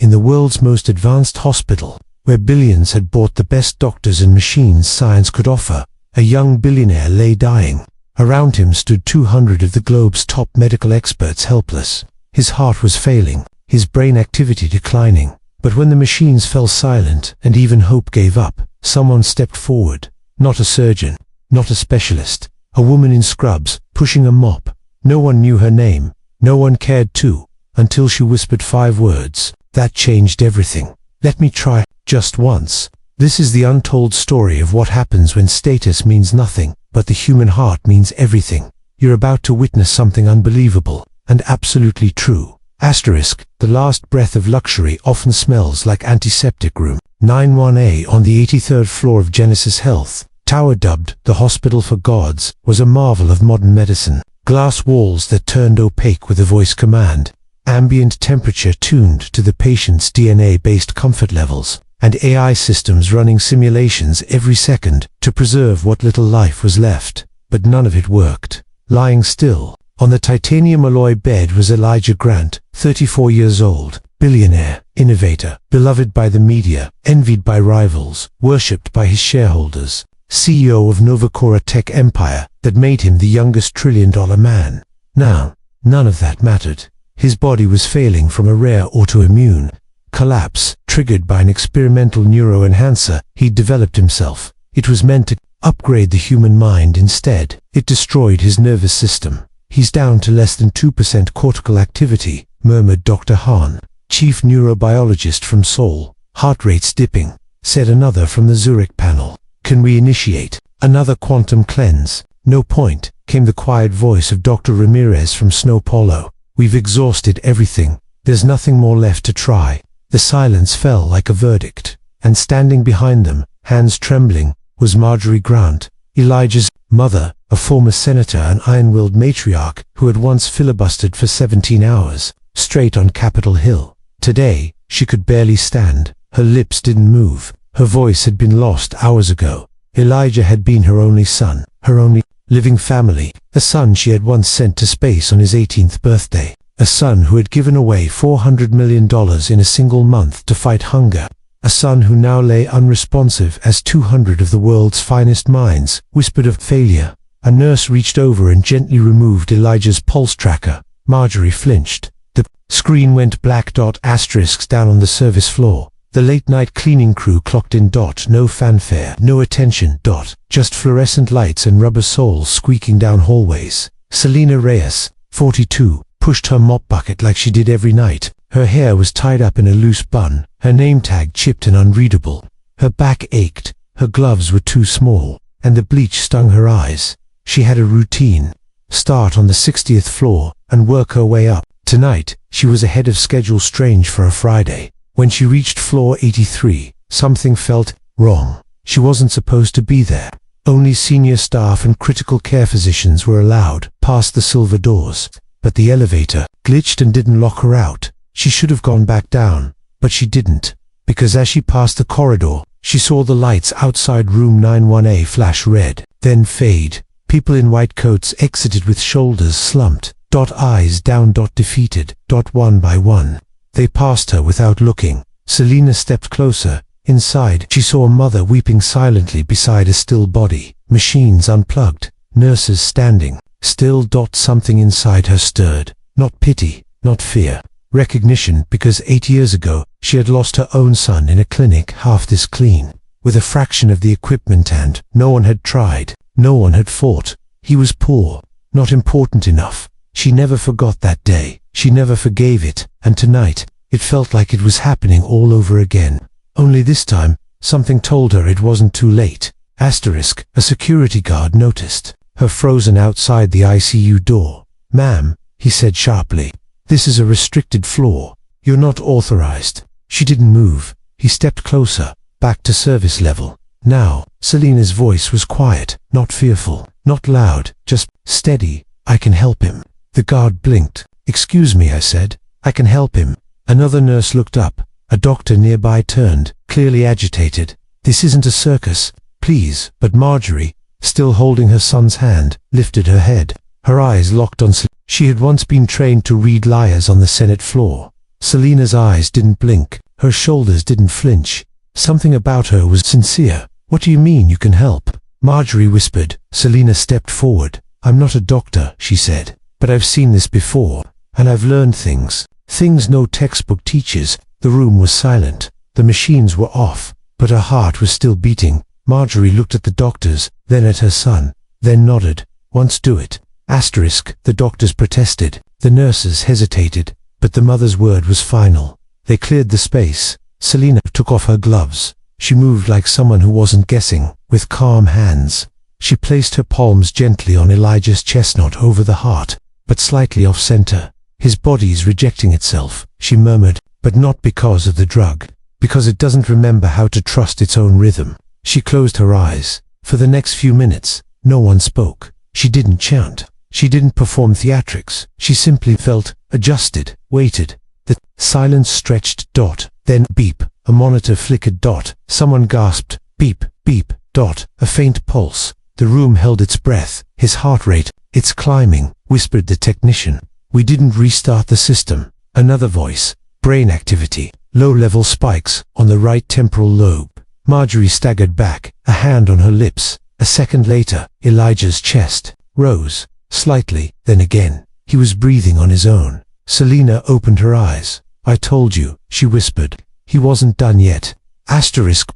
in the world's most advanced hospital, where billions had bought the best doctors and machines science could offer, a young billionaire lay dying. Around him stood 200 of the globe's top medical experts, helpless. His heart was failing, his brain activity declining. But when the machines fell silent and even hope gave up, someone stepped forward. Not a surgeon, not a specialist, a woman in scrubs, pushing a mop. No one knew her name, no one cared to, until she whispered 5 words. That changed everything. Let me try, just once. This is the untold story of what happens when status means nothing, but the human heart means everything. You're about to witness something unbelievable, and absolutely true. Asterisk, the last breath of luxury often smells like antiseptic room. 91A on the 83rd floor of Genesis Health, tower dubbed the Hospital for Gods, was a marvel of modern medicine. Glass walls that turned opaque with a voice command, ambient temperature tuned to the patient's DNA-based comfort levels, and AI systems running simulations every second to preserve what little life was left. But none of it worked. Lying still, on the titanium alloy bed was Elijah Grant, 34 years old, billionaire, innovator, beloved by the media, envied by rivals, worshipped by his shareholders, CEO of Novacora tech empire that made him the youngest trillion-dollar man. Now, none of that mattered. His body was failing from a rare autoimmune collapse, triggered by an experimental neuroenhancer he'd developed himself. It was meant to upgrade the human mind. Instead, it destroyed his nervous system. He's down to less than 2% cortical activity, murmured Dr. Hahn, chief neurobiologist from Seoul. Heart rate's dipping, said another from the Zurich panel. Can we initiate another quantum cleanse? No point, came the quiet voice of Dr. Ramirez from Snow Polo. We've exhausted everything. There's nothing more left to try. The silence fell like a verdict, and standing behind them, hands trembling, was Marjorie Grant, Elijah's mother, a former senator and iron-willed matriarch who had once filibustered for 17 hours, straight on Capitol Hill. Today, she could barely stand. Her lips didn't move. Her voice had been lost hours ago. Elijah had been her only son, her only living family, a son she had once sent to space on his 18th birthday, a son who had given away $400 million in a single month to fight hunger, a son who now lay unresponsive as 200 of the world's finest minds whispered of failure. A nurse reached over and gently removed Elijah's pulse tracker. Marjorie flinched. The screen went black. Asterisks down on the service floor. The late-night cleaning crew clocked in. No fanfare, no attention. Just fluorescent lights and rubber soles squeaking down hallways. Selena Reyes, 42, pushed her mop bucket like she did every night. Her hair was tied up in a loose bun, her name tag chipped and unreadable. Her back ached, her gloves were too small, and the bleach stung her eyes. She had a routine. Start on the 60th floor and work her way up. Tonight, she was ahead of schedule, strange for a Friday. When she reached floor 83, something felt wrong. She wasn't supposed to be there. Only senior staff and critical care physicians were allowed past the silver doors. But the elevator glitched and didn't lock her out. She should have gone back down, but she didn't, because as she passed the corridor, she saw the lights outside room 91A flash red, then fade. People in white coats exited with shoulders slumped, eyes down, defeated, one by one. They passed her without looking. Selena stepped closer. Inside, she saw a mother weeping silently beside a still body. Machines unplugged. Nurses standing. Still. Something inside her stirred. Not pity, not fear. Recognition, because 8 years ago, she had lost her own son in a clinic half this clean, with a fraction of the equipment, and no one had tried. No one had fought. He was poor, not important enough. She never forgot that day. She never forgave it, and tonight, it felt like it was happening all over again. Only this time, something told her it wasn't too late. Asterisk, a security guard noticed her frozen outside the ICU door. "Ma'am," he said sharply, "this is a restricted floor. You're not authorized." She didn't move. He stepped closer, back to service level. Now, Selena's voice was quiet, not fearful, not loud, just steady. "I can help him." The guard blinked. "Excuse me," I said. "I can help him." Another nurse looked up. A doctor nearby turned, clearly agitated. "This isn't a circus, please." But Marjorie, still holding her son's hand, lifted her head. Her eyes locked on Selena. She had once been trained to read liars on the Senate floor. Selina's eyes didn't blink. Her shoulders didn't flinch. Something about her was sincere. "What do you mean you can help?" Marjorie whispered. Selina stepped forward. "I'm not a doctor," she said, "but I've seen this before, and I've learned things. Things no textbook teaches." The room was silent. The machines were off, but her heart was still beating. Marjorie looked at the doctors, then at her son, then nodded. "Once do it." The doctors protested. The nurses hesitated, but the mother's word was final. They cleared the space. Selina took off her gloves. She moved like someone who wasn't guessing, with calm hands. She placed her palms gently on Elijah's chestnut over the heart, but slightly off-center. "His body's rejecting itself," she murmured, "but not because of the drug, because it doesn't remember how to trust its own rhythm." She closed her eyes. For the next few minutes, no one spoke. She didn't chant. She didn't perform theatrics. She simply felt, adjusted, waited. The silence stretched. Dot. Then beep. A monitor flickered. Dot. Someone gasped. Beep, beep, dot. A faint pulse. The room held its breath. "His heart rate, it's climbing," whispered the technician. "We didn't restart the system." Another voice. "Brain activity. Low-level spikes on the right temporal lobe." Marjorie staggered back, a hand on her lips. A second later, Elijah's chest rose, slightly, then again. He was breathing on his own. Selina opened her eyes. "I told you," she whispered. He wasn't done yet.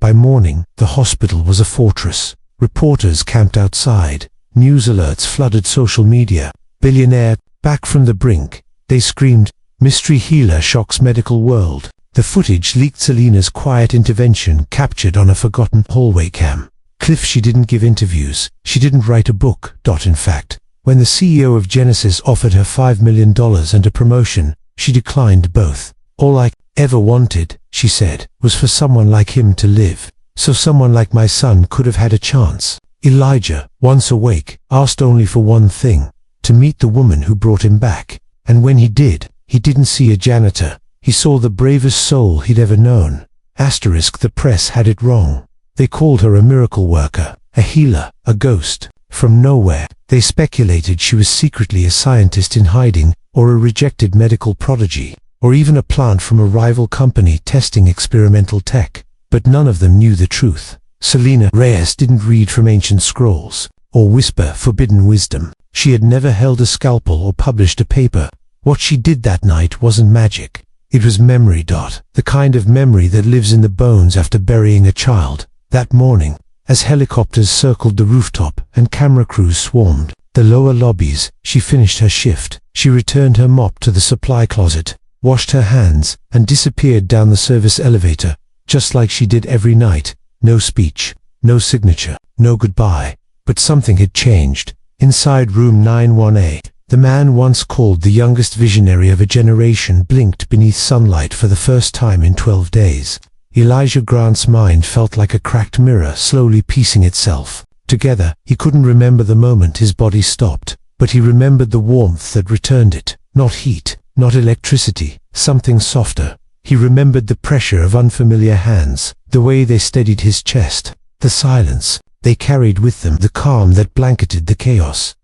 By morning, the hospital was a fortress. Reporters camped outside. News alerts flooded social media. "Billionaire, back from the brink," they screamed. "Mystery healer shocks medical world." The footage leaked. Selina's quiet intervention captured on a forgotten hallway cam. She didn't give interviews. She didn't write a book. In fact, when the CEO of Genesis offered her $5 million and a promotion, she declined both. "All I ever wanted," she said, "was for someone like him to live. So someone like my son could have had a chance." Elijah, once awake, asked only for one thing: to meet the woman who brought him back. And when he did, he didn't see a janitor. He saw the bravest soul he'd ever known. The press had it wrong. They called her a miracle worker, a healer, a ghost. From nowhere, they speculated she was secretly a scientist in hiding, or a rejected medical prodigy, or even a plant from a rival company testing experimental tech. But none of them knew the truth. Selina Reyes didn't read from ancient scrolls, or whisper forbidden wisdom. She had never held a scalpel or published a paper. What she did that night wasn't magic. It was memory. The kind of memory that lives in the bones after burying a child. That morning, as helicopters circled the rooftop and camera crews swarmed the lower lobbies, she finished her shift. She returned her mop to the supply closet, washed her hands, and disappeared down the service elevator, just like she did every night. No speech, no signature, no goodbye. But something had changed. Inside room 91A, the man once called the youngest visionary of a generation blinked beneath sunlight for the first time in 12 days. Elijah Grant's mind felt like a cracked mirror slowly piecing itself together. He couldn't remember the moment his body stopped, but he remembered the warmth that returned it. Not heat, not electricity, something softer. He remembered the pressure of unfamiliar hands, the way they steadied his chest, the silence they carried with them, the calm that blanketed the chaos.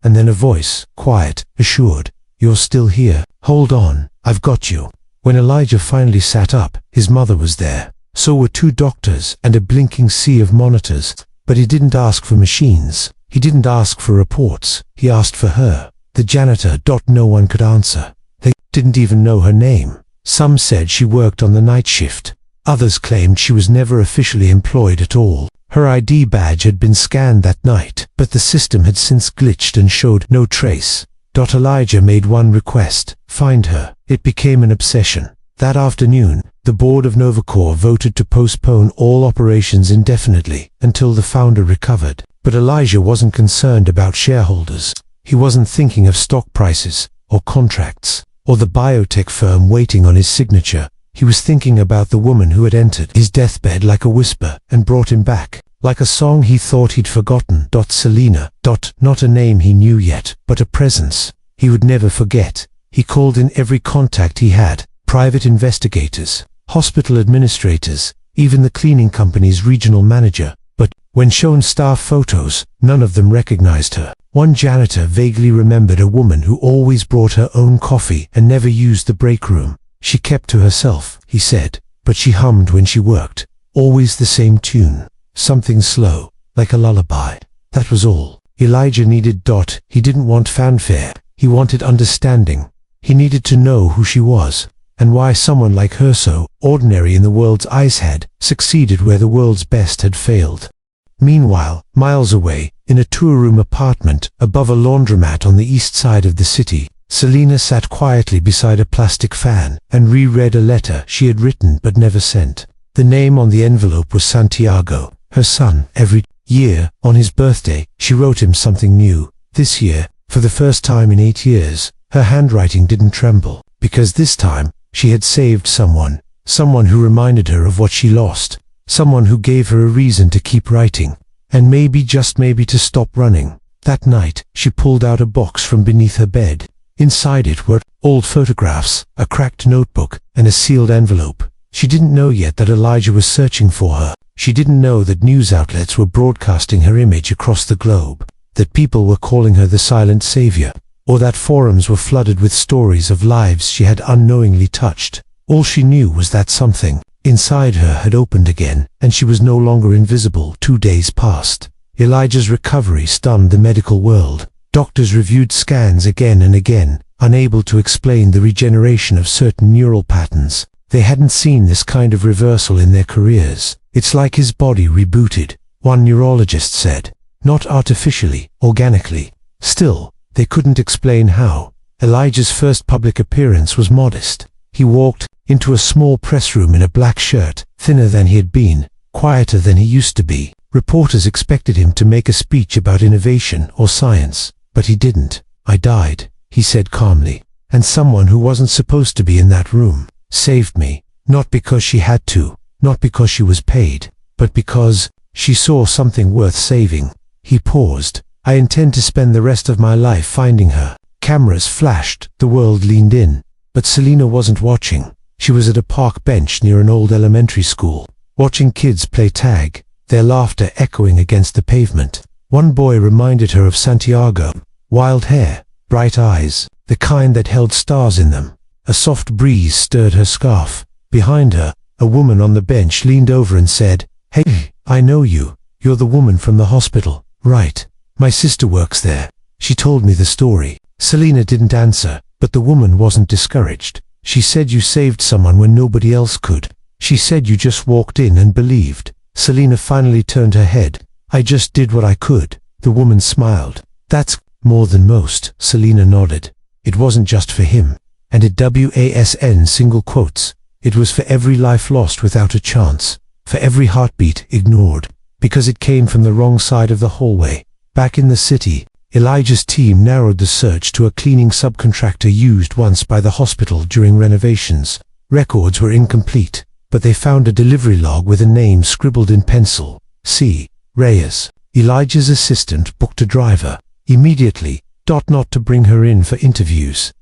And then a voice, quiet, assured, "You're still here. Hold on, I've got you." When Elijah finally sat up, his mother was there. So were 2 doctors and a blinking sea of monitors. But he didn't ask for machines. He didn't ask for reports. He asked for her. The janitor. No one could answer. They didn't even know her name. Some said she worked on the night shift. Others claimed she was never officially employed at all. Her ID badge had been scanned that night, but the system had since glitched and showed no trace. Elijah made one request: find her. It became an obsession. That afternoon, the board of Novacor voted to postpone all operations indefinitely until the founder recovered. But Elijah wasn't concerned about shareholders. He wasn't thinking of stock prices, or contracts, or the biotech firm waiting on his signature. He was thinking about the woman who had entered his deathbed like a whisper and brought him back, like a song he thought he'd forgotten. Selina. Not a name he knew yet, but a presence he would never forget. He called in every contact he had, private investigators, hospital administrators, even the cleaning company's regional manager. But when shown staff photos, none of them recognized her. One janitor vaguely remembered a woman who always brought her own coffee and never used the break room. She kept to herself, he said, but she hummed when she worked. Always the same tune. Something slow, like a lullaby. That was all. Elijah needed. He didn't want fanfare. He wanted understanding. He needed to know who she was, and why someone like her, so ordinary in the world's eyes, had succeeded where the world's best had failed. Meanwhile, miles away, in a two-room apartment above a laundromat on the east side of the city, Selena sat quietly beside a plastic fan and reread a letter she had written but never sent. The name on the envelope was Santiago, her son. Every year, on his birthday, she wrote him something new. This year, for the first time in 8 years, her handwriting didn't tremble, because this time, she had saved someone who reminded her of what she lost, someone who gave her a reason to keep writing, and maybe, just maybe, to stop running. That night, she pulled out a box from beneath her bed. Inside it were old photographs, a cracked notebook, and a sealed envelope. She didn't know yet that Elijah was searching for her. She didn't know that news outlets were broadcasting her image across the globe, that people were calling her the silent savior, or that forums were flooded with stories of lives she had unknowingly touched. All she knew was that something inside her had opened again, and she was no longer invisible. 2 days passed. Elijah's recovery stunned the medical world. Doctors reviewed scans again and again, unable to explain the regeneration of certain neural patterns. They hadn't seen this kind of reversal in their careers. It's like his body rebooted, one neurologist said. Not artificially, organically. Still, they couldn't explain how. Elijah's first public appearance was modest. He walked into a small press room in a black shirt, thinner than he had been, quieter than he used to be. Reporters expected him to make a speech about innovation or science, but he didn't. "I died," he said calmly, "and someone who wasn't supposed to be in that room saved me, not because she had to, not because she was paid, but because she saw something worth saving." He paused. "I intend to spend the rest of my life finding her." Cameras flashed, the world leaned in, but Selena wasn't watching. She was at a park bench near an old elementary school, watching kids play tag, their laughter echoing against the pavement. One boy reminded her of Santiago. Wild hair, bright eyes, the kind that held stars in them. A soft breeze stirred her scarf. Behind her, a woman on the bench leaned over and said, "Hey, I know you. You're the woman from the hospital, right? My sister works there. She told me the story." Selena didn't answer, but the woman wasn't discouraged. "She said you saved someone when nobody else could. She said you just walked in and believed." Selena finally turned her head. "I just did what I could." The woman smiled. "That's more than most." Selena nodded. "It wasn't just for him. And it wasn single quotes. It was for every life lost without a chance, for every heartbeat ignored, because it came from the wrong side of the hallway." Back in the city, Elijah's team narrowed the search to a cleaning subcontractor used once by the hospital during renovations. Records were incomplete, but they found a delivery log with a name scribbled in pencil. C. Reyes. Elijah's assistant booked a driver. Immediately. Not to bring her in for interviews.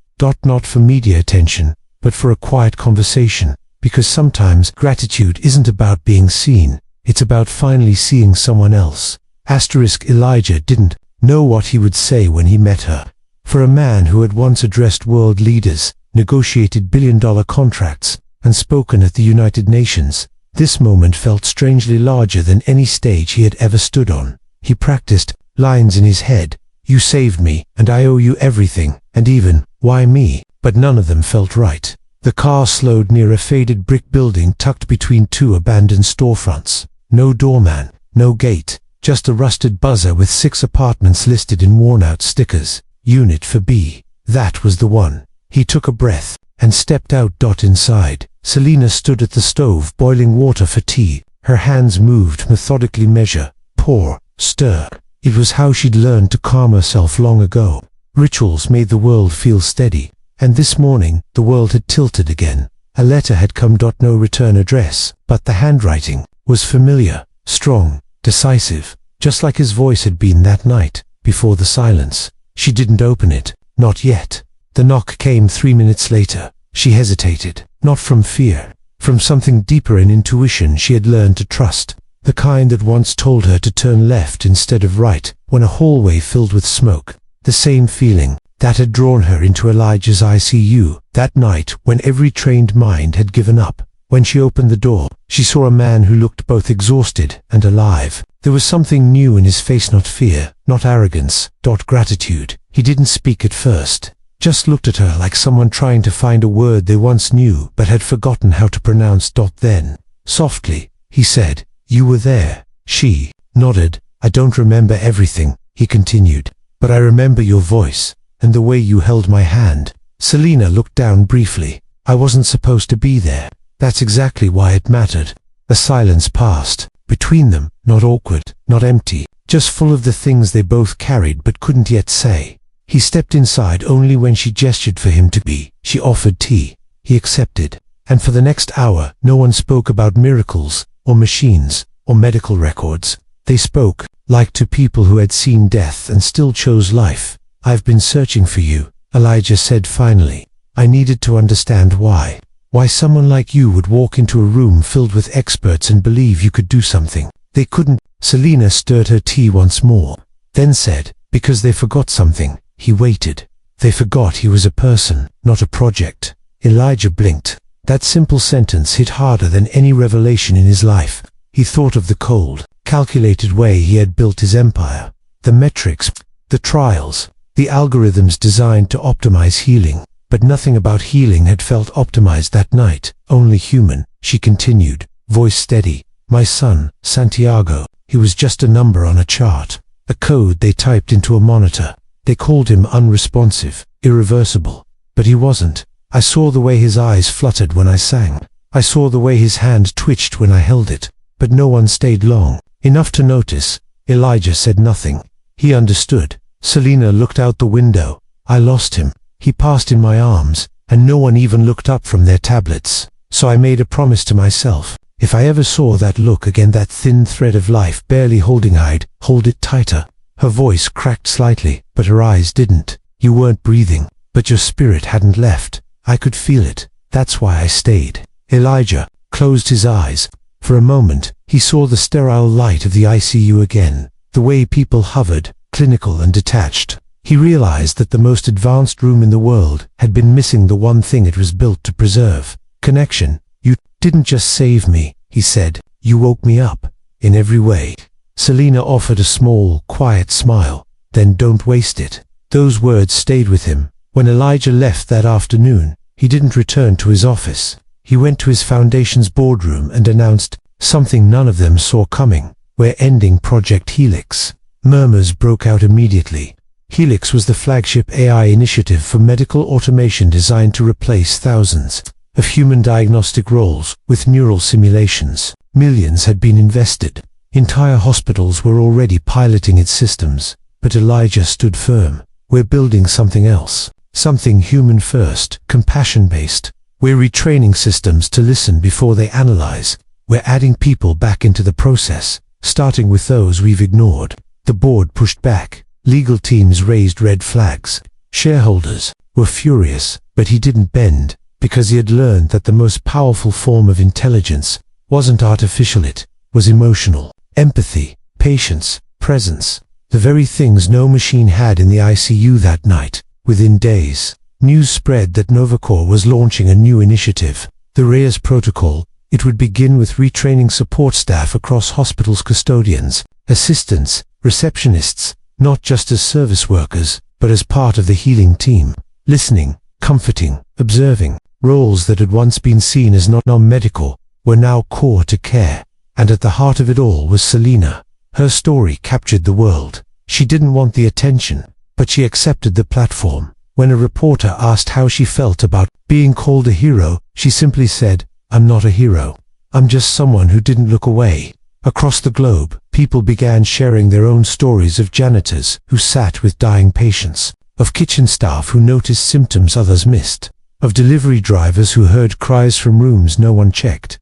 Not for media attention, but for a quiet conversation. Because sometimes gratitude isn't about being seen, it's about finally seeing someone else. Elijah didn't know what he would say when he met her. For a man who had once addressed world leaders, negotiated billion-dollar contracts, and spoken at the United Nations, this moment felt strangely larger than any stage he had ever stood on. He practiced lines in his head. "You saved me, and I owe you everything," and even, "Why me?" But none of them felt right. The car slowed near a faded brick building tucked between two abandoned storefronts. No doorman, no gate, just a rusted buzzer with 6 apartments listed in worn-out stickers. Unit for B. That was the one. He took a breath and stepped out. Inside, Selena stood at the stove boiling water for tea. Her hands moved methodically, measure, pour, stir. It was how she'd learned to calm herself long ago. Rituals made the world feel steady, and this morning the world had tilted again. A letter had come. No return address, but the handwriting was familiar, strong, decisive, just like his voice had been that night, before the silence. She didn't open it, not yet. The knock came 3 minutes later. She hesitated, not from fear, from something deeper, an intuition she had learned to trust, the kind that once told her to turn left instead of right when a hallway filled with smoke. the same feeling that had drawn her into Elijah's ICU that night when every trained mind had given up. When she opened the door, she saw a man who looked both exhausted and alive. There was something new in his face, not fear, not arrogance, not gratitude. He didn't speak at first, just looked at her like someone trying to find a word they once knew but had forgotten how to pronounce. Then, softly, he said, "You were there." She nodded. "I don't remember everything," he continued, "but I remember your voice and the way you held my hand." Selena looked down briefly. "I wasn't supposed to be there. That's exactly why it mattered." A silence passed between them, not awkward, not empty, just full of the things they both carried but couldn't yet say. He stepped inside only when she gestured for him to be. She offered tea. He accepted. And for the next hour, no one spoke about miracles, or machines, or medical records. They spoke, like two people who had seen death and still chose life. "I've been searching for you," Elijah said finally. "I needed to understand why. Why someone like you would walk into a room filled with experts and believe you could do something they couldn't." Selena stirred her tea once more, then said, "Because they forgot something." He waited. They forgot he was a person, not a project. Elijah blinked. That simple sentence hit harder than any revelation in his life. He thought of the cold, calculated way he had built his empire. The metrics, the trials, the algorithms designed to optimize healing. But nothing about healing had felt optimized that night, only human. She continued, voice steady. "My son, Santiago, he was just a number on a chart, a code they typed into a monitor. They called him unresponsive, irreversible. But he wasn't. I saw the way his eyes fluttered when I sang. I saw the way his hand twitched when I held it. But no one stayed long enough to notice." Elijah said nothing. He understood. Selena looked out the window. "I lost him. He passed in my arms, and no one even looked up from their tablets. So I made a promise to myself. If I ever saw that look again, that thin thread of life barely holding, I'd hold it tighter." Her voice cracked slightly, but her eyes didn't. "You weren't breathing, but your spirit hadn't left. I could feel it. That's why I stayed." Elijah closed his eyes. For a moment, he saw the sterile light of the ICU again, the way people hovered, clinical and detached. He realized that the most advanced room in the world had been missing the one thing it was built to preserve: connection. "You didn't just save me," he said. "You woke me up, in every way." Selena offered a small, quiet smile. "Then don't waste it." Those words stayed with him. When Elijah left that afternoon, he didn't return to his office. He went to his foundation's boardroom and announced something none of them saw coming: "We're ending Project Helix." Murmurs broke out immediately. Helix was the flagship AI initiative for medical automation designed to replace thousands of human diagnostic roles with neural simulations. Millions had been invested. Entire hospitals were already piloting its systems. But Elijah stood firm. "We're building something else. Something human first, compassion-based. We're retraining systems to listen before they analyze. We're adding people back into the process, starting with those we've ignored." The board pushed back. Legal teams raised red flags. Shareholders were furious, but he didn't bend, because he had learned that the most powerful form of intelligence wasn't artificial, it was emotional. Empathy, patience, presence. The very things no machine had in the ICU that night. Within days, news spread that Novacor was launching a new initiative, the Reyes Protocol. It would begin with retraining support staff across hospitals, custodians, assistants, receptionists, not just as service workers, but as part of the healing team. Listening, comforting, observing. Roles that had once been seen as not non-medical were now core to care. And at the heart of it all was Selena. Her story captured the world. She didn't want the attention, but she accepted the platform. When a reporter asked how she felt about being called a hero, she simply said, "I'm not a hero. I'm just someone who didn't look away." Across the globe, people began sharing their own stories of janitors who sat with dying patients, of kitchen staff who noticed symptoms others missed, of delivery drivers who heard cries from rooms no one checked.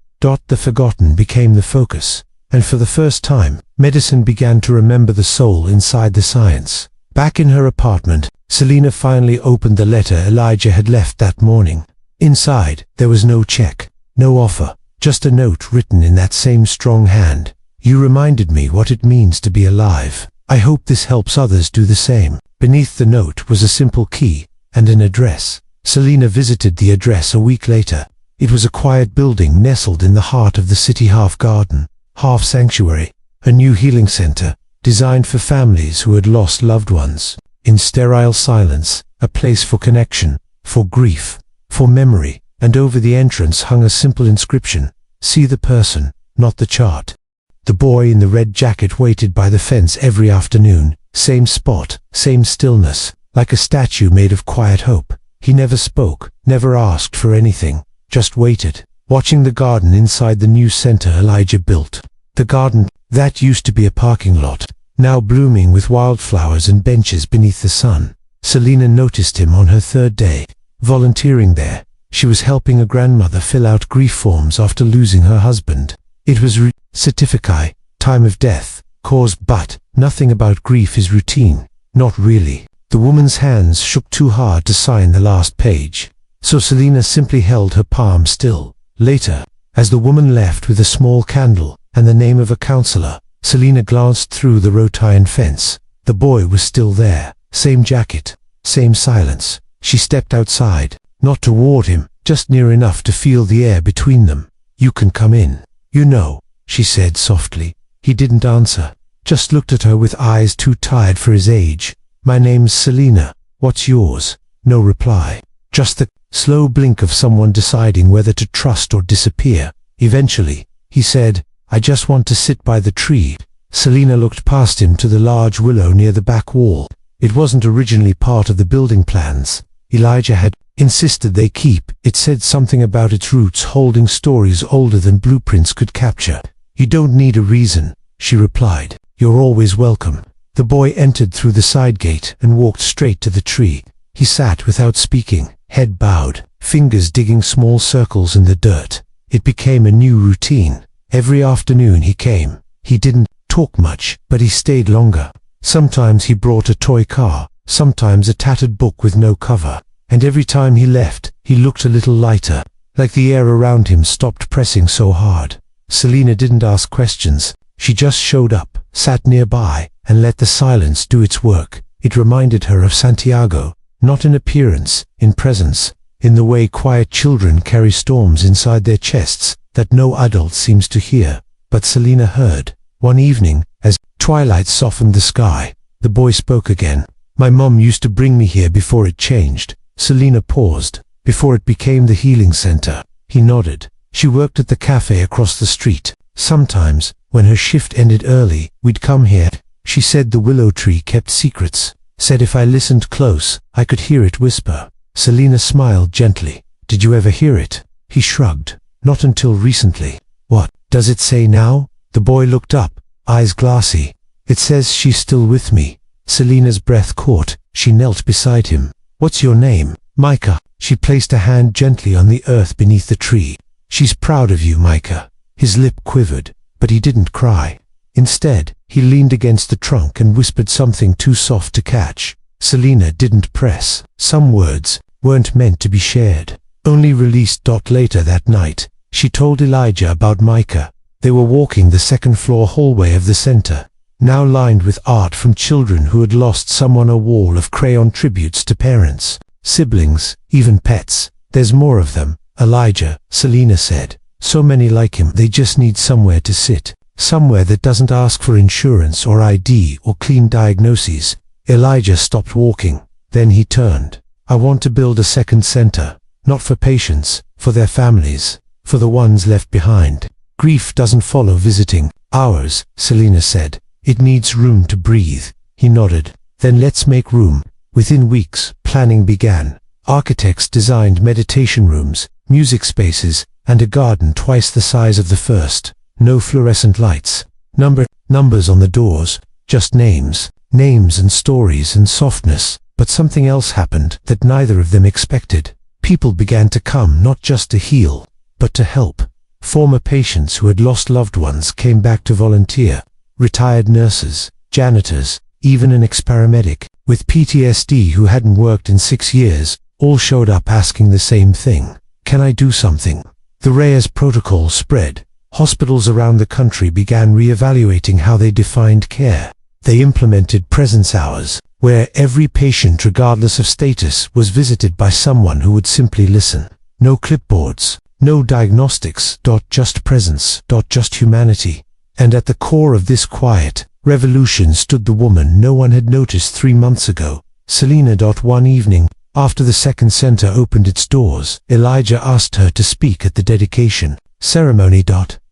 The forgotten became the focus, and for the first time, medicine began to remember the soul inside the science. Back in her apartment, Selena finally opened the letter Elijah had left that morning. Inside, there was no check, no offer, just a note written in that same strong hand. "You reminded me what it means to be alive. I hope this helps others do the same." Beneath the note was a simple key and an address. Selina visited the address a week later. It was a quiet building nestled in the heart of the city, half garden, half sanctuary, a new healing center, designed for families who had lost loved ones. In sterile silence, a place for connection, for grief, for memory, and over the entrance hung a simple inscription: "See the person, not the chart." The boy in the red jacket waited by the fence every afternoon, same spot, same stillness, like a statue made of quiet hope. He never spoke, never asked for anything, just waited, watching the garden inside the new center Elijah built. The garden that used to be a parking lot, now blooming with wildflowers and benches beneath the sun. Selina noticed him on her third day, volunteering there. She was helping a grandmother fill out grief forms after losing her husband. It was certificate, time of death, cause, but nothing about grief is routine. Not really. The woman's hands shook too hard to sign the last page, so Selina simply held her palm still. Later, as the woman left with a small candle and the name of a counselor, Selina glanced through the wrought iron fence. The boy was still there, same jacket, same silence. She stepped outside, not toward him, just near enough to feel the air between them. "You can come in, you know," she said softly. He didn't answer, just looked at her with eyes too tired for his age. "My name's Selina. What's yours?" No reply. Just the slow blink of someone deciding whether to trust or disappear. Eventually, he said, "I just want to sit by the tree." Selina looked past him to the large willow near the back wall. It wasn't originally part of the building plans. Elijah had insisted they keep. It said something about its roots holding stories older than blueprints could capture. "You don't need a reason," she replied. "You're always welcome." The boy entered through the side gate and walked straight to the tree. He sat without speaking, head bowed, fingers digging small circles in the dirt. It became a new routine. Every afternoon he came. He didn't talk much, but he stayed longer. Sometimes he brought a toy car, sometimes a tattered book with no cover. And every time he left, he looked a little lighter, like the air around him stopped pressing so hard. Selina didn't ask questions. She just showed up, sat nearby, and let the silence do its work. It reminded her of Santiago, not in appearance, in presence, in the way quiet children carry storms inside their chests that no adult seems to hear. But Selina heard. One evening, as twilight softened the sky, the boy spoke again. "My mom used to bring me here before it changed." Selina paused. "Before it became the healing center." He nodded. "She worked at the cafe across the street. Sometimes, when her shift ended early, we'd come here." She said the willow tree kept secrets. Said if I listened close, I could hear it whisper. Selina smiled gently. "Did you ever hear it?" He shrugged. "Not until recently." "What does it say now?" The boy looked up, eyes glassy. "It says she's still with me." Selina's breath caught. She knelt beside him. "What's your name?" "Micah." She placed a hand gently on the earth beneath the tree. "She's proud of you, Micah." His lip quivered, but he didn't cry. Instead, he leaned against the trunk and whispered something too soft to catch. Selina didn't press. Some words weren't meant to be shared, only released. Later that night, she told Elijah about Micah. They were walking the second-floor hallway of the center, now lined with art from children who had lost someone, a wall of crayon tributes to parents, siblings, even pets. "There's more of them, Elijah," Selina said. "So many like him. They just need somewhere to sit. Somewhere that doesn't ask for insurance or ID or clean diagnoses." Elijah stopped walking. Then he turned. "I want to build a second center, not for patients, for their families, for the ones left behind. Grief doesn't follow visiting hours," Selina said. "It needs room to breathe." He nodded. "Then let's make room." Within weeks, planning began. Architects designed meditation rooms, music spaces, and a garden twice the size of the first. No fluorescent lights. Numbers on the doors. Just names. Names and stories and softness. But something else happened that neither of them expected. People began to come not just to heal, but to help. Former patients who had lost loved ones came back to volunteer. Retired nurses, janitors, even an ex-paramedic with PTSD who hadn't worked in 6 years, all showed up asking the same thing. "Can I do something?" The Reyes protocol spread. Hospitals around the country began re-evaluating how they defined care. They implemented presence hours, where every patient, regardless of status, was visited by someone who would simply listen. No clipboards, no diagnostics, just presence, just humanity. And at the core of this quiet revolution stood the woman no one had noticed 3 months ago, Selena. One evening, after the second center opened its doors, Elijah asked her to speak at the dedication ceremony.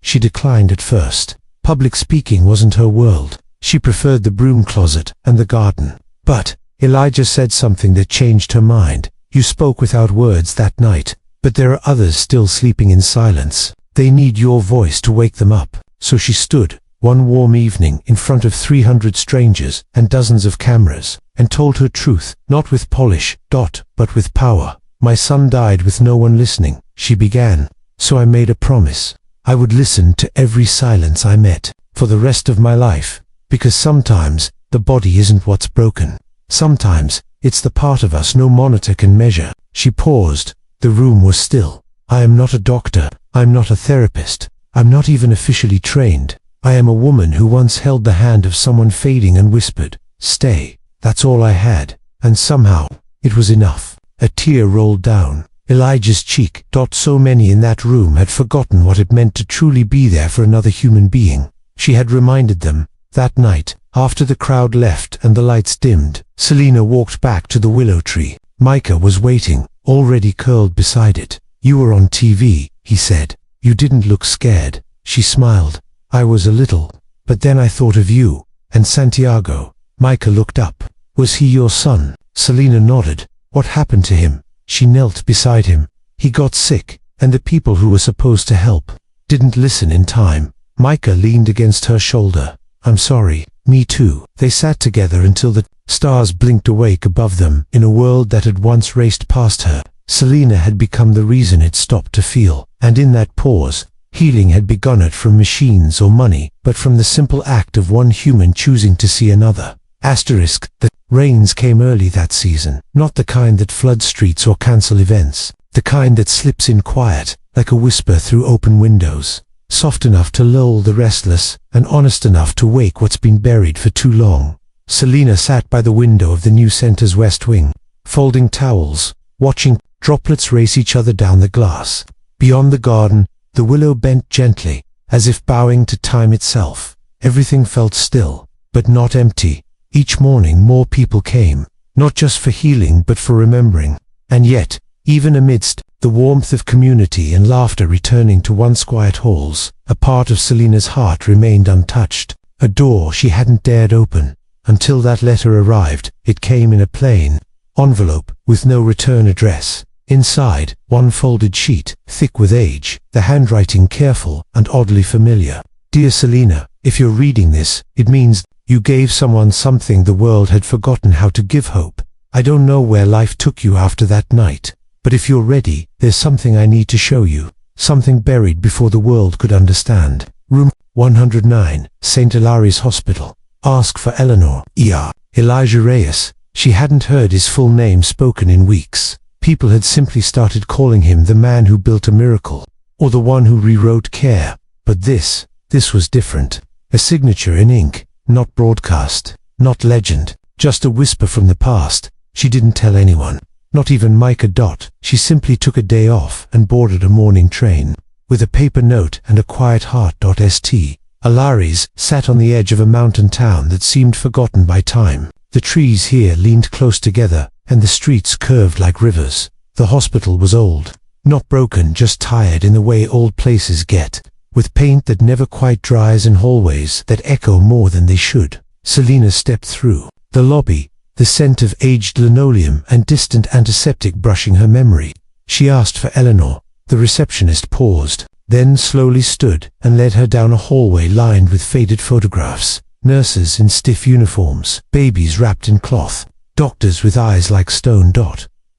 She declined at first. Public speaking wasn't her world. She preferred the broom closet and the garden. But Elijah said something that changed her mind. You spoke without words that night, but there are others still sleeping in silence. They need your voice to wake them up. So she stood, one warm evening, in front of 300 strangers and dozens of cameras, and told her truth, not with polish, but with power. My son died with no one listening, she began. So I made a promise. I would listen to every silence I met, for the rest of my life, because sometimes the body isn't what's broken. Sometimes it's the part of us no monitor can measure. She paused. The room was still. I am not a doctor. I'm not a therapist. I'm not even officially trained. I am a woman who once held the hand of someone fading and whispered, "Stay." That's all I had. And somehow, it was enough. A tear rolled down Elijah's cheek. So many in that room had forgotten what it meant to truly be there for another human being. She had reminded them. That night, after the crowd left and the lights dimmed, Selena walked back to the willow tree. Micah was waiting, already curled beside it. "You were on TV," he said. "You didn't look scared." She smiled. "I was a little, but then I thought of you and Santiago." Micah looked up. "Was he your son?" Selena nodded. "What happened to him?" She knelt beside him. "He got sick, and the people who were supposed to help didn't listen in time." Micah leaned against her shoulder. "I'm sorry." "Me too." They sat together until the stars blinked awake above them in a world that had once raced past her. Selena had become the reason it stopped to feel, and in that pause, healing had begun, not from machines or money, but from the simple act of one human choosing to see another. The rains came early that season, not the kind that floods streets or cancel events, the kind that slips in quiet, like a whisper through open windows, soft enough to lull the restless, and honest enough to wake what's been buried for too long. Selena sat by the window of the new center's west wing, folding towels, watching droplets race each other down the glass. Beyond the garden, the willow bent gently, as if bowing to time itself. Everything felt still, but not empty. Each morning more people came, not just for healing but for remembering. And yet, even amidst the warmth of community and laughter returning to once quiet halls, a part of Selena's heart remained untouched, a door she hadn't dared open. Until that letter arrived. It came in a plain envelope with no return address. Inside, one folded sheet, thick with age, the handwriting careful and oddly familiar. "Dear Selena, if you're reading this, it means you gave someone something the world had forgotten how to give: hope. I don't know where life took you after that night, but if you're ready, there's something I need to show you, something buried before the world could understand. Room 109, St. Hilary's Hospital. Ask for Eleanor, E.R. Elijah Reyes." She hadn't heard his full name spoken in weeks. People had simply started calling him the man who built a miracle, or the one who rewrote care. But this was different. A signature in ink, not broadcast, not legend, just a whisper from the past. She didn't tell anyone, not even Micah. She simply took a day off and boarded a morning train. With a paper note and a quiet heart. St. Hilary's sat on the edge of a mountain town that seemed forgotten by time. The trees here leaned close together, and the streets curved like rivers. The hospital was old, not broken, just tired in the way old places get, with paint that never quite dries and hallways that echo more than they should. Selena stepped through the lobby, the scent of aged linoleum and distant antiseptic brushing her memory. She asked for Eleanor. The receptionist paused, then slowly stood and led her down a hallway lined with faded photographs. Nurses in stiff uniforms, babies wrapped in cloth, doctors with eyes like stone.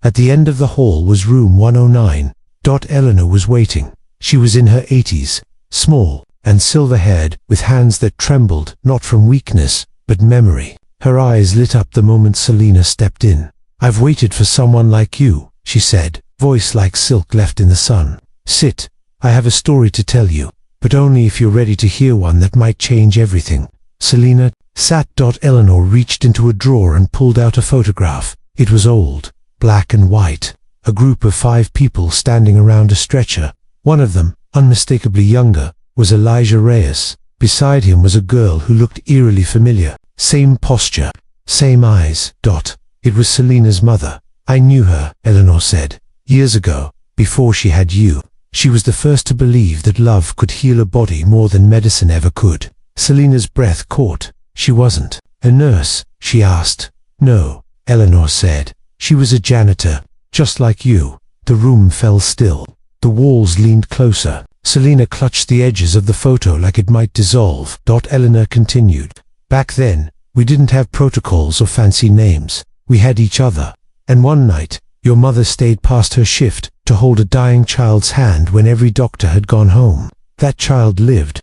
At the end of the hall was room 109. Eleanor was waiting. She was in her 80s, small and silver-haired, with hands that trembled, not from weakness, but memory. Her eyes lit up the moment Selena stepped in. "I've waited for someone like you," she said, voice like silk left in the sun. "Sit. I have a story to tell you, but only if you're ready to hear one that might change everything." Selena Sat. Eleanor reached into a drawer and pulled out a photograph. It was old, black and white. A group of 5 people standing around a stretcher. One of them, unmistakably younger, was Elijah Reyes. Beside him was a girl who looked eerily familiar. Same posture, same eyes. It was Selena's mother. I knew her, Eleanor said. Years ago, before she had you. She was the first to believe that love could heal a body more than medicine ever could. Selena's breath caught. She wasn't a nurse, she asked. No, Eleanor said. She was a janitor, just like you. The room fell still. The walls leaned closer. Selena clutched the edges of the photo like it might dissolve. Eleanor continued. Back then, we didn't have protocols or fancy names. We had each other. And one night, your mother stayed past her shift to hold a dying child's hand when every doctor had gone home. That child lived.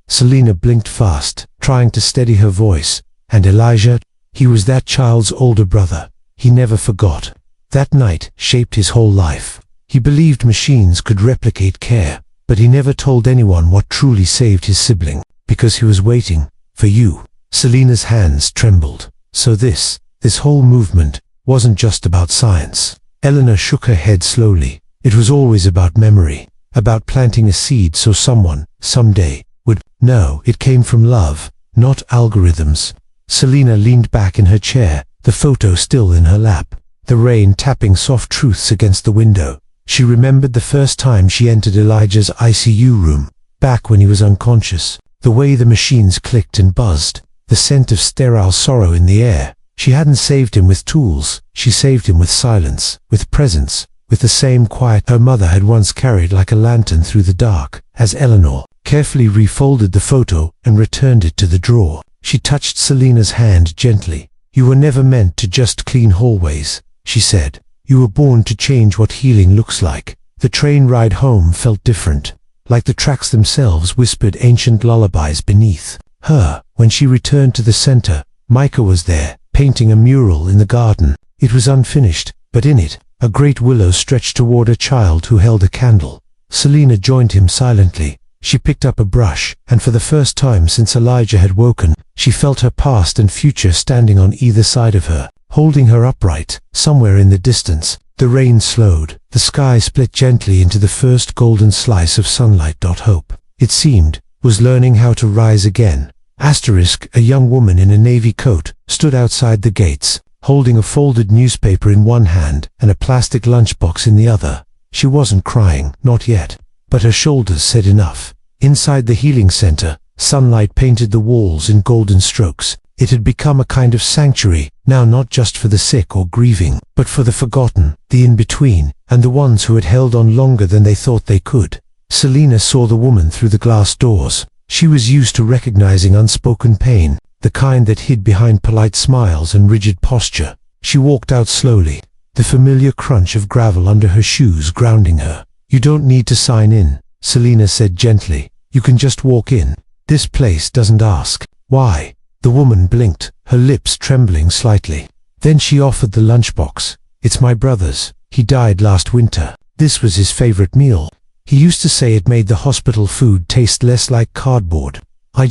Selena blinked fast, trying to steady her voice. And Elijah, he was that child's older brother. He never forgot. That night shaped his whole life. He believed machines could replicate care, but he never told anyone what truly saved his sibling, because he was waiting for you. Selena's hands trembled. So this whole movement wasn't just about science. Eleanor shook her head slowly. It was always about memory, about planting a seed so someone, someday, would know. It came from love, not algorithms. Selena leaned back in her chair, the photo still in her lap, the rain tapping soft truths against the window. She remembered the first time she entered Elijah's ICU room, back when he was unconscious, the way the machines clicked and buzzed, the scent of sterile sorrow in the air. She hadn't saved him with tools, she saved him with silence, with presence, with the same quiet her mother had once carried like a lantern through the dark. As Eleanor carefully refolded the photo and returned it to the drawer, she touched Selena's hand gently. You were never meant to just clean hallways, she said. You were born to change what healing looks like. The train ride home felt different, like the tracks themselves whispered ancient lullabies beneath her. When she returned to the center, Micah was there, painting a mural in the garden. It was unfinished, but in it, a great willow stretched toward a child who held a candle. Selena joined him silently. She picked up a brush, and for the first time since Elijah had woken, she felt her past and future standing on either side of her, holding her upright. Somewhere in the distance, the rain slowed. The sky split gently into the first golden slice of sunlight. Hope, it seemed, was learning how to rise again. A young woman in a navy coat, stood outside the gates, holding a folded newspaper in one hand and a plastic lunchbox in the other. She wasn't crying, not yet, but her shoulders said enough. Inside the healing center, sunlight painted the walls in golden strokes. It had become a kind of sanctuary, now not just for the sick or grieving, but for the forgotten, the in-between, and the ones who had held on longer than they thought they could. Selena saw the woman through the glass doors. She was used to recognizing unspoken pain, the kind that hid behind polite smiles and rigid posture. She walked out slowly, the familiar crunch of gravel under her shoes grounding her. You don't need to sign in, Selena said gently. You can just walk in. This place doesn't ask. Why? The woman blinked, her lips trembling slightly. Then she offered the lunchbox. It's my brother's. He died last winter. This was his favorite meal. He used to say it made the hospital food taste less like cardboard. I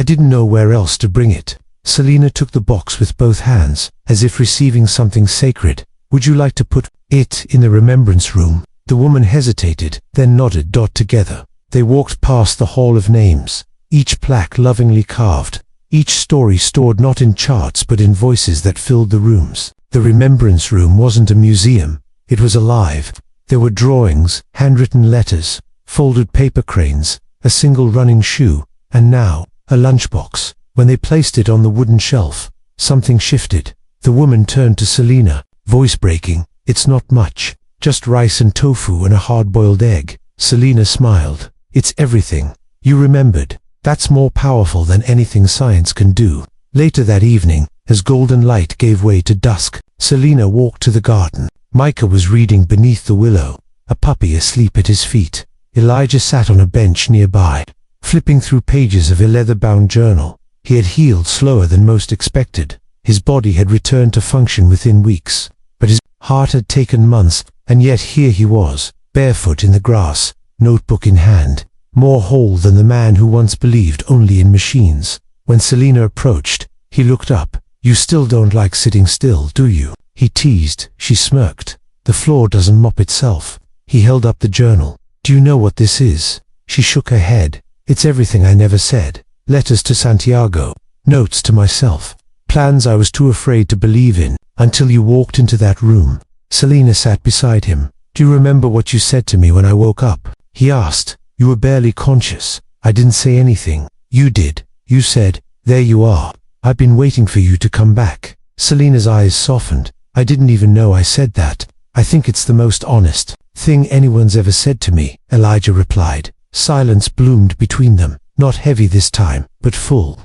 didn't know where else to bring it. Selena took the box with both hands, as if receiving something sacred. Would you like to put it in the remembrance room? The woman hesitated, then nodded. Together, they walked past the hall of names, each plaque lovingly carved, each story stored not in charts but in voices that filled the rooms. The remembrance room wasn't a museum, it was alive. There were drawings, handwritten letters, folded paper cranes, a single running shoe, and now, a lunchbox. When they placed it on the wooden shelf, something shifted. The woman turned to Selena, voice breaking. It's not much, just rice and tofu and a hard-boiled egg. Selena smiled. It's everything. You remembered. That's more powerful than anything science can do. Later that evening, as golden light gave way to dusk, Selena walked to the garden. Micah was reading beneath the willow, a puppy asleep at his feet. Elijah sat on a bench nearby, flipping through pages of a leather-bound journal. He had healed slower than most expected. His body had returned to function within weeks, but his heart had taken months, and yet here he was, barefoot in the grass, notebook in hand, more whole than the man who once believed only in machines. When Selina approached, he looked up. "You still don't like sitting still, do you?" he teased. She smirked. "The floor doesn't mop itself." He held up the journal. "Do you know what this is?" She shook her head. "It's everything I never said. Letters to Santiago. Notes to myself. Plans I was too afraid to believe in, until you walked into that room." Selina sat beside him. "Do you remember what you said to me when I woke up?" he asked. "You were barely conscious. I didn't say anything. You did. You said, 'There you are. I've been waiting for you to come back.'" Selina's eyes softened. "I didn't even know I said that. I think it's the most honest thing anyone's ever said to me," Elijah replied. Silence bloomed between them, not heavy this time, but full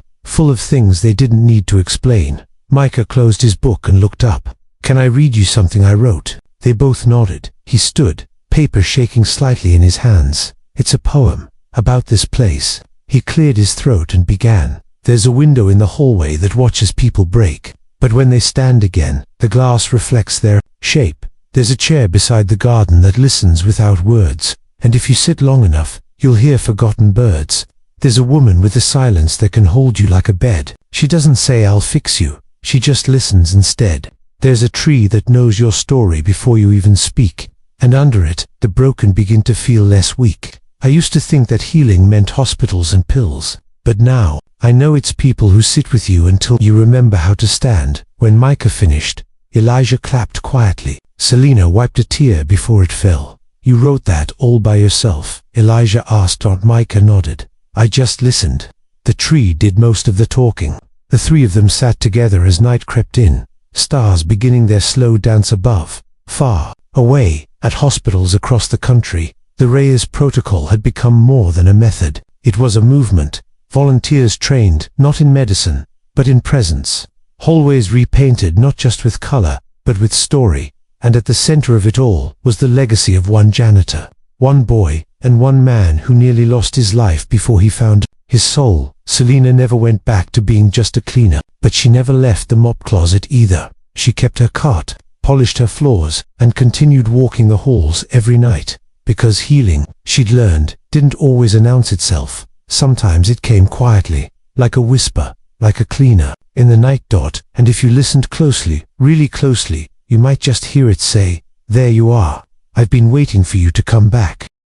of things they didn't need to explain. Micah closed his book and looked up. "Can I read you something I wrote?" They both nodded. He stood, paper shaking slightly in his hands. "It's a poem about this place." He cleared his throat and began. "There's a window in the hallway that watches people break, but when they stand again, the glass reflects their shape. There's a chair beside the garden that listens without words, and if you sit long enough, you'll hear forgotten birds. There's a woman with a silence that can hold you like a bed. She doesn't say 'I'll fix you,' she just listens instead. There's a tree that knows your story before you even speak, and under it, the broken begin to feel less weak. I used to think that healing meant hospitals and pills, but now, I know it's people who sit with you until you remember how to stand." When Micah finished, Elijah clapped quietly. Selina wiped a tear before it fell. "You wrote that all by yourself?" Elijah asked. Aunt Micah nodded. "I just listened. The tree did most of the talking." The three of them sat together as night crept in, stars beginning their slow dance above. Far away, at hospitals across the country, the Reyes Protocol had become more than a method. It was a movement. Volunteers trained, not in medicine, but in presence. Hallways repainted not just with color, but with story. And at the center of it all was the legacy of one janitor, one boy, and one man who nearly lost his life before he found his soul. Selina never went back to being just a cleaner, but she never left the mop closet either. She kept her cot, polished her floors, and continued walking the halls every night. Because healing, she'd learned, didn't always announce itself. Sometimes it came quietly, like a whisper, like a cleaner, in the night. And if you listened closely, really closely, you might just hear it say, "There you are. I've been waiting for you to come back."